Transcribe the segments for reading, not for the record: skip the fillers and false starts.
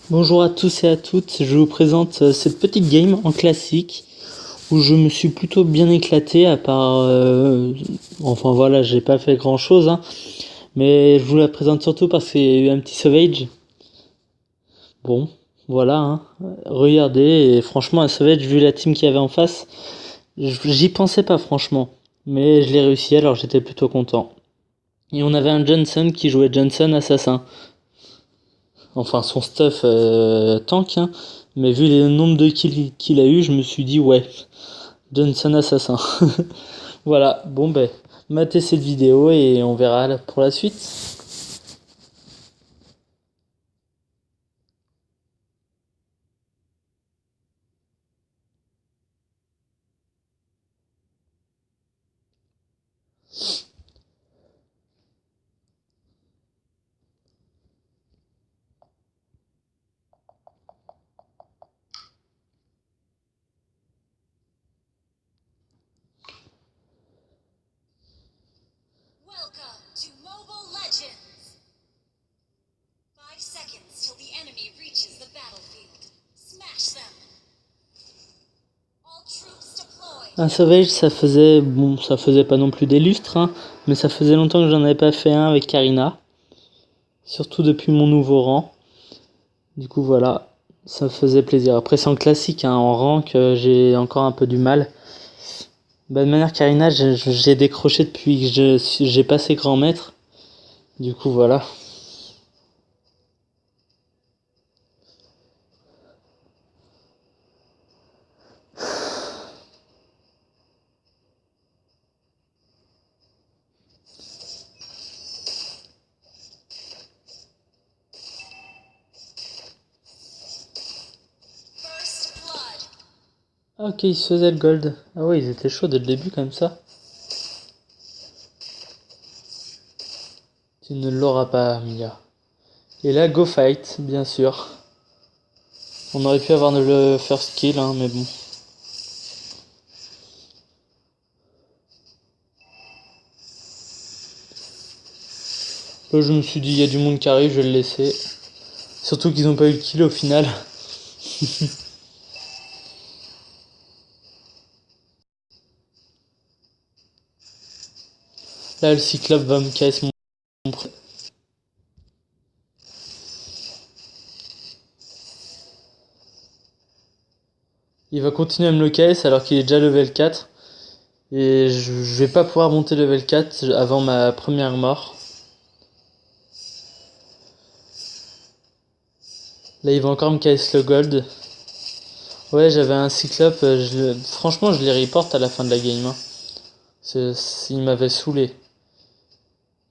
Bonjour à tous et à toutes, je vous présente cette petite game en classique où je me suis plutôt bien éclaté à part... enfin voilà, j'ai pas fait grand chose, hein, mais je vous la présente surtout parce qu'il y a eu un petit sauvage. Bon, voilà, hein, regardez, et franchement un sauvage vu la team qu'il y avait en face, j'y pensais pas franchement, mais je l'ai réussi alors j'étais plutôt content. Et on avait un Johnson qui jouait Johnson assassin. Enfin son stuff tank, hein. Mais vu le nombre de kills qu'il a eu, je me suis dit ouais, Johnson assassin. Voilà, bon ben, matez cette vidéo et on verra pour la suite. Welcome to Mobile Legends! 5 seconds till the enemy reaches the battlefield. Smash them! All troops deployed! Un sauvage, ça faisait pas non plus des lustres, hein, mais ça faisait longtemps que j'en avais pas fait un avec Karina. Surtout depuis mon nouveau rang. Du coup voilà, ça faisait plaisir. Après c'est en classique, hein, en rank, j'ai encore un peu du mal. Bah, de manière Karina, j'ai décroché depuis que j'ai passé grand maître. Du coup voilà. First blood! Ah, ok, ils se faisaient le gold. Ah ouais, ils étaient chauds dès le début comme ça. Tu ne l'auras pas, Mia. Et là, go fight, bien sûr. On aurait pu avoir le first kill, hein, mais bon. Là, je me suis dit, il y a du monde qui arrive, je vais le laisser. Surtout qu'ils n'ont pas eu le kill au final. Là, le cyclope va me casser mon prêt. Il va continuer à me le casse alors qu'il est déjà level 4. Et je vais pas pouvoir monter level 4 avant ma première mort. Là, il va encore me casser le gold. Ouais, j'avais un cyclope. Franchement, je les reporte à la fin de la game, hein. Il m'avait saoulé.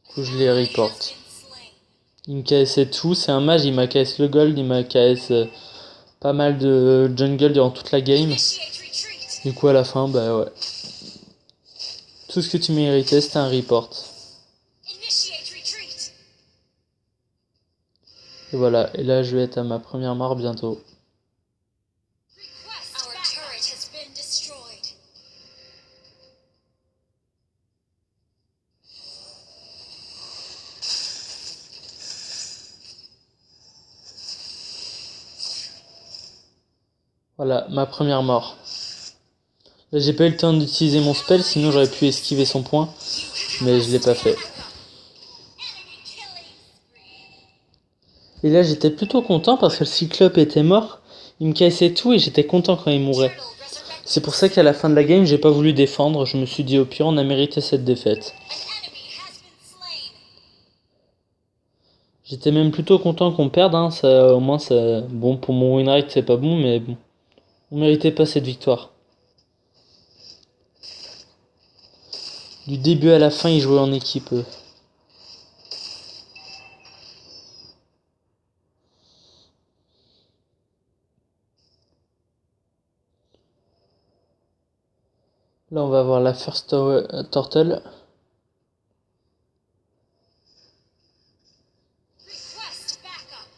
Du coup, je les Ally has reporte. been slain. Il me KSait tout. C'est un mage, il m'a KS le gold, il m'a KS pas mal de jungle durant toute la game. Initiate retreat! Du coup, à la fin, bah ouais. Tout ce que tu méritais, c'était un report. Initiate retreat! Et voilà, et là, je vais être à ma première mort bientôt. Request Our turret has been destroyed. Voilà, ma première mort. Là, j'ai pas eu le temps d'utiliser mon spell, sinon j'aurais pu esquiver son point, mais je l'ai pas fait. Enemy killing spree! Et là, j'étais plutôt content parce que le cyclope était mort. Il me cassait tout et j'étais content quand il mourait. Turtle resurrected. C'est pour ça qu'à la fin de la game, j'ai pas voulu défendre. Je me suis dit, au pire, on a mérité cette défaite. An enemy has been slain. J'étais même plutôt content qu'on perde, hein. Ça, au moins, ça... Bon, pour mon win rate, c'est pas bon, mais bon. On méritait pas cette victoire. Du début à la fin, ils jouaient en équipe, eux. Là, on va avoir la first turtle. Request backup.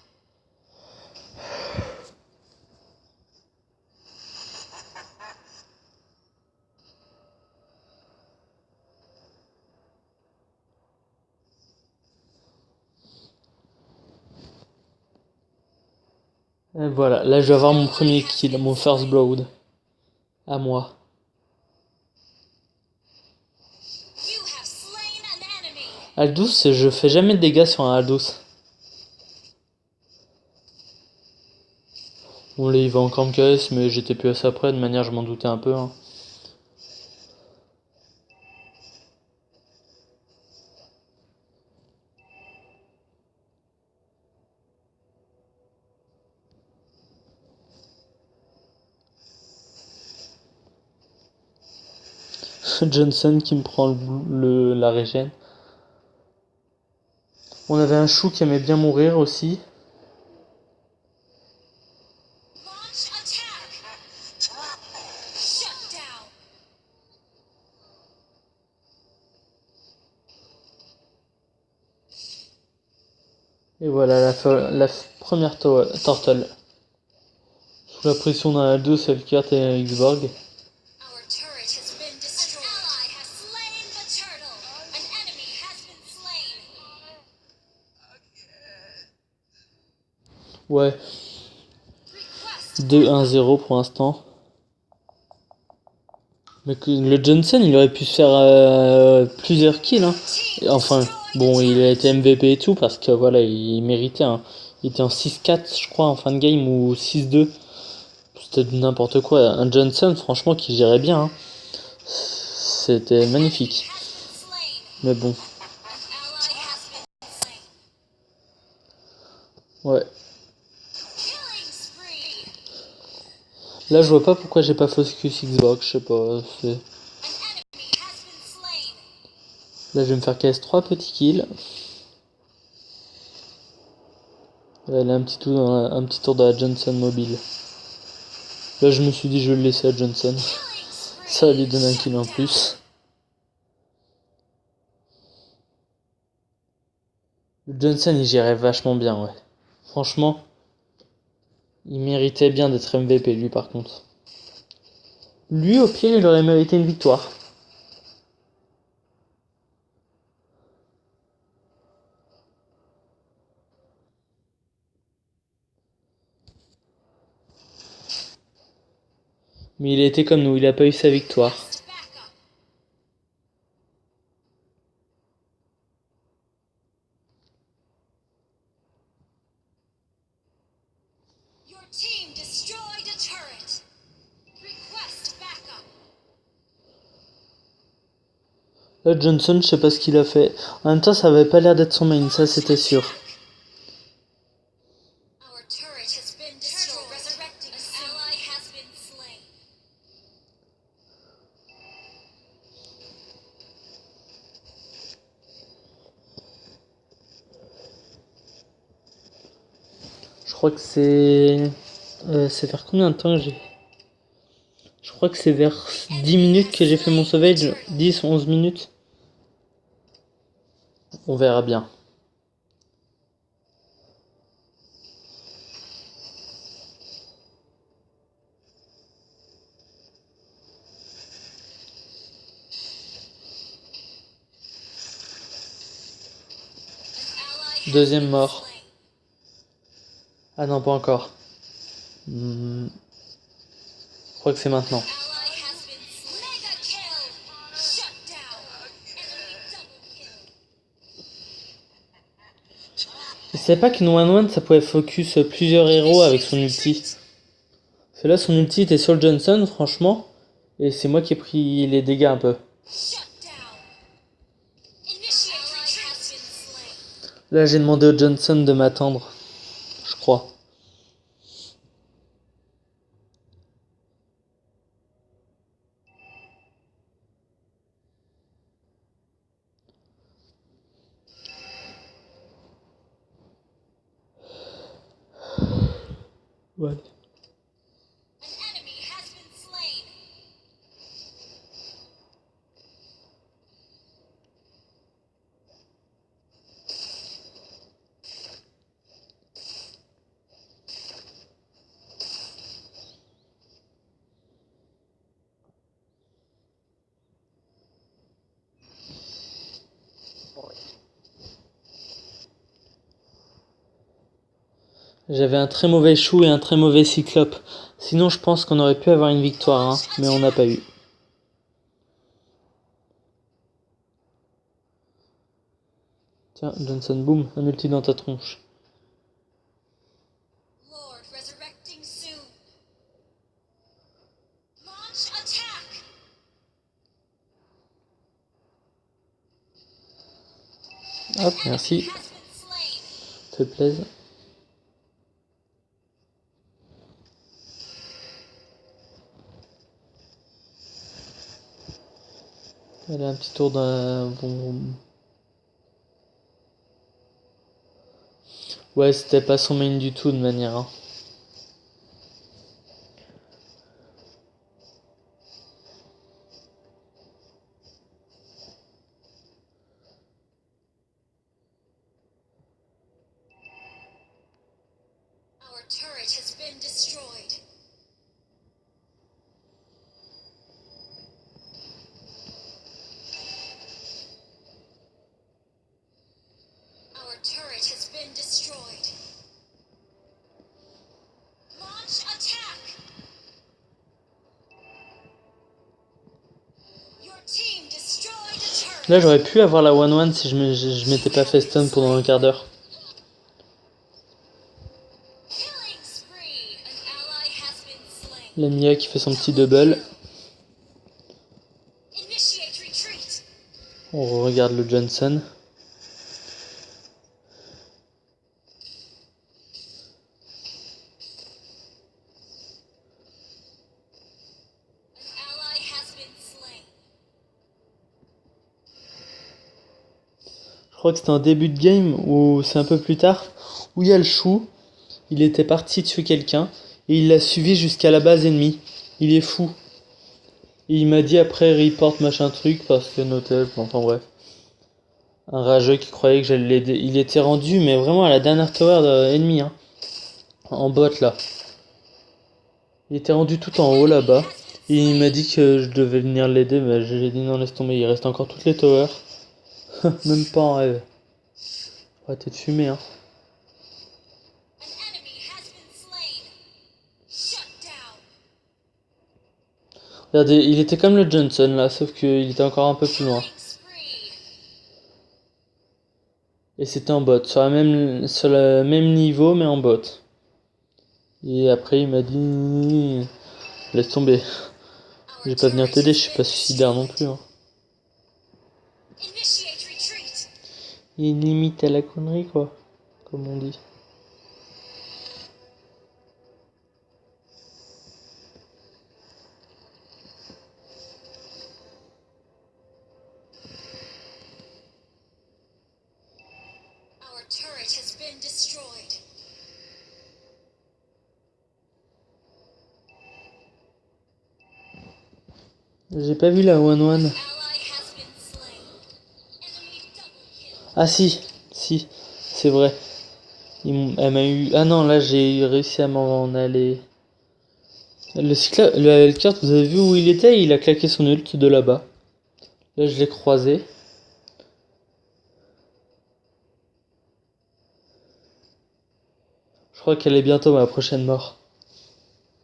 Et voilà, là je vais avoir mon premier kill, mon first blood. À moi. You have slain an enemy. Aldous, je fais jamais de dégâts sur un Aldous. Bon là il va encore me KS, mais j'étais plus assez près, de manière je m'en doutais un peu. Hein. Johnson qui me prend la régène. On avait un chou qui aimait bien mourir aussi. Launch attack. Shut down. Et voilà la première turtle. Sous la pression d'un Aldous, Selkert et Xborg. Our turret has been destroyed. An ally has slain the turtle. An enemy has been slain. Ouais, Request 2-1-0 pour l'instant. Mais le Johnson, il aurait pu se faire plusieurs kills. Hein. team Enfin, destroyed bon, a il a turret. été MVP et tout parce que voilà, il méritait. Hein. Il était en 6-4, je crois, en fin de game ou 6-2. C'était n'importe quoi. Un Johnson, franchement, qui gérait bien. Hein. C'était An enemy magnifique. has been slain. Mais bon, An ally has been slain. ouais. Killing spree. Là, je vois pas pourquoi j'ai pas focus Xbox, je sais pas. An enemy has been slain. Là, je vais me faire KS 3 petits kills. Là, un petit tour de la Johnson mobile. Là, je me suis dit, je vais le laisser à Johnson. Killing spree. Ça va lui donner un Shut kill en down. plus. Le Johnson, il gérait vachement bien, ouais. Franchement, il méritait bien d'être MVP, lui, par contre. Lui, au pire, il aurait mérité une victoire. Mais il a été comme nous, il a pas eu sa victoire. Request backup. Your team destroyed a turret. Request backup. Là, Johnson, je sais pas ce qu'il a fait. En même temps, ça avait pas l'air d'être son main, ça c'était sûr. Our turret has been destroyed. Resurrecting. An ally has been slain. Je crois que c'est... c'est vers combien de temps que j'ai... Je crois que c'est vers 10 minutes que j'ai fait mon sauvage. 10 11 minutes. On verra bien. Ally has Deuxième been mort. slain. Ah non, pas encore. Je crois que c'est maintenant. Ally has been slain. Mega kill. Shut down. Enemy double kill. Je savais pas qu'une 1-1 ça pouvait focus plusieurs héros avec son ulti. Parce que là, son ulti était sur le Johnson, franchement. Et c'est moi qui ai pris les dégâts un peu. Shut down. Initiate retreat. Has been slain. Là, j'ai demandé au Johnson de m'attendre. Je crois. Ouais. An enemy has been slain. J'avais un très mauvais chou et un très mauvais cyclope. Sinon, je pense qu'on aurait pu avoir une victoire, hein, mais on n'a pas eu. Tiens, Johnson, boum, un ulti dans ta tronche. Lord resurrecting soon. Launch attack. Hop, merci. Has been slain. Ça fait plaisir. Allez, un petit tour d'un... Bon... Ouais, c'était pas son main du tout de manière. Hein. Our turret has been destroyed. Our turret has been destroyed. Launch attack. Your team destroyed a turret. Là, j'aurais pu avoir la 1-1 si je m'étais pas fait stun pendant un quart d'heure. Killing spree. An ally has been slain. La Mia qui fait son petit double. Initiate retreat. On regarde le Johnson. An ally has been slain. Je crois que c'était un début de game ou c'est un peu plus tard. Où il y a le chou. Il était parti tuer quelqu'un. Et il l'a suivi jusqu'à la base ennemie. Il est fou. Et il m'a dit après report machin truc parce que noté. Enfin bref. Un rageux qui croyait que j'allais l'aider. Il était rendu mais vraiment à la dernière tower ennemie. Hein. En bot là. Il était rendu tout en haut là-bas. Et il m'a dit que je devais venir l'aider. Mais j'ai dit non laisse tomber. Il reste encore toutes les towers. Même pas en rêve. Arrêtez de fumer hein. An enemy has been slain. Shut down. Regardez, il était comme le Johnson là, sauf qu'il était encore un peu plus loin. Killing spree. Et c'était en bot, sur le même niveau mais en bot. Et après il m'a dit laisse tomber. Je vais pas venir t'aider, je suis pas suicidaire non plus. Hein. Initiate retreat. Il y a une limite à la connerie quoi, comme on dit. Our turret has been destroyed. J'ai pas vu la 1-1. Ally has been slain. Enemy double kill. Ah si, c'est vrai. Elle m'a eu... Ah non, là j'ai réussi à m'en aller. Le Hellcat, vous avez vu où il était? Il a claqué son ult de là-bas. Là je l'ai croisé. Je crois qu'elle est bientôt ma prochaine mort.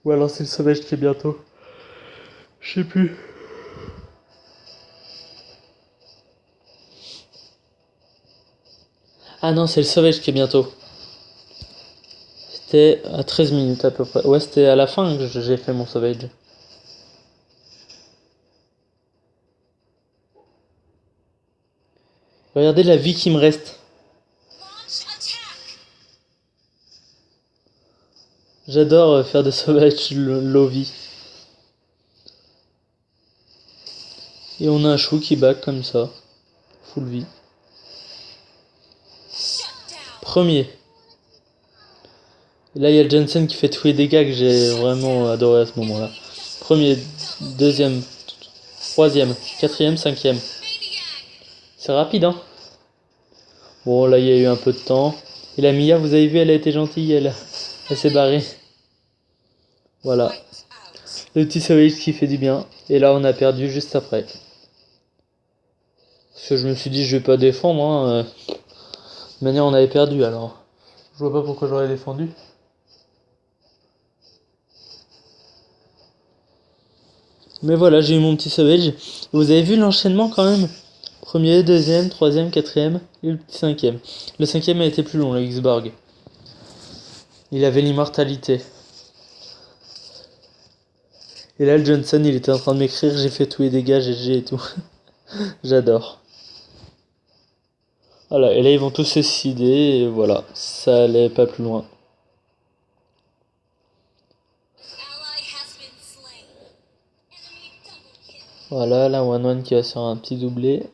Ou alors c'est le sauvage qui est bientôt. Je sais plus. Ah non, c'est le sauvage qui est bientôt. C'était à 13 minutes à peu près. Ouais, c'était à la fin que j'ai fait mon sauvage. Regardez la vie qui me reste. Launch attack. J'adore faire des sauvages low vie. Et on a un chou qui back comme ça. Full vie. Shut down. Premier. Et là il y a le Jensen qui fait tous les dégâts que j'ai vraiment adoré à ce moment-là. Premier, deuxième, troisième, quatrième, cinquième. Maniac. C'est rapide hein. Bon là il y a eu un peu de temps. Et la Mia, vous avez vu, elle a été gentille, elle s'est barrée. Voilà. Wiped out. Le petit sauvage qui fait du bien. Et là on a perdu juste après. Parce que je me suis dit je vais pas défendre hein. De manière on avait perdu alors. Je vois pas pourquoi j'aurais défendu. Mais voilà, j'ai eu mon petit sauvage. Vous avez vu l'enchaînement quand même? Premier, deuxième, troisième, quatrième et le petit cinquième. Le cinquième a été plus long, le X-Borg. Il avait l'immortalité. Et là, le Johnson, il était en train de m'écrire, j'ai fait tous les dégâts, GG et tout. J'adore. Voilà, et là, ils vont tous se suicider, et voilà. Ça allait pas plus loin. Ally has been slain. Enemy double kill. Voilà, la 1-1 qui va sur un petit doublé.